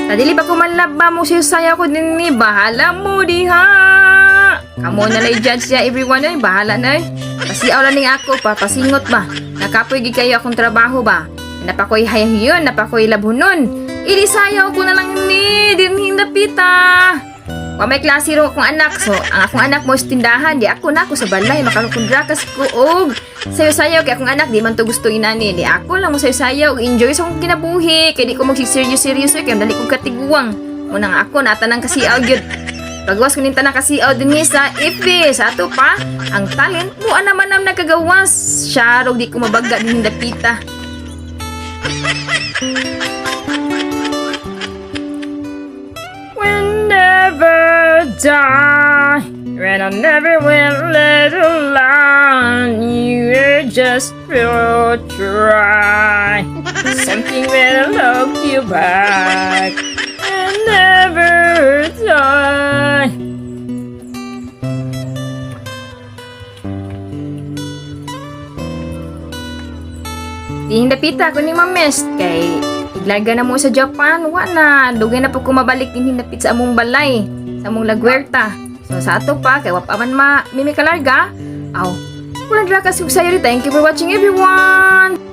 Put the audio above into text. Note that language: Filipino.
Kadili ba ko manlaba mo siya saya ko din ni bahala mo diha. Kamo na lay judge siya everyone ay bahala na eh. Pasiaw lang ning ako pa pasingot ba. Nakapoy gid kayo akong trabaho ba. Napakoy hayahiyon, napakoy labunon. Ilisayaw ko na lang ni dinhin dapita. Wa may klase ro akong anak so ang akong anak mo sa tindahan di ako na ako sa balay makalukundra kas ko og sayo-sayaw kay akong anak di man to gusto inani di ako lang mo sayo-sayaw og enjoy sa akong kinabuhi kay di ko magsiserious-serious kay dali kong katiguang mo nang ako natanang kasiaw gyud pagwas ko ning tanang kasiaw dinhi sa FB sa ato pa ang talent mo naman ang nagkagawas siya rog di ko mabaga dinhi dapita. Never die, and I never will let alone. You just will try something will look you back and never die. Dihindapita ko ni Mames kay iglarga na mo sa Japan, wala. Dugay na po kumabalik din hinapit sa among balay, sa among lagwerta. So sa ato pa, kay wapaman mimikalarga. Aw, walang draka sa'yo. Thank you for watching everyone!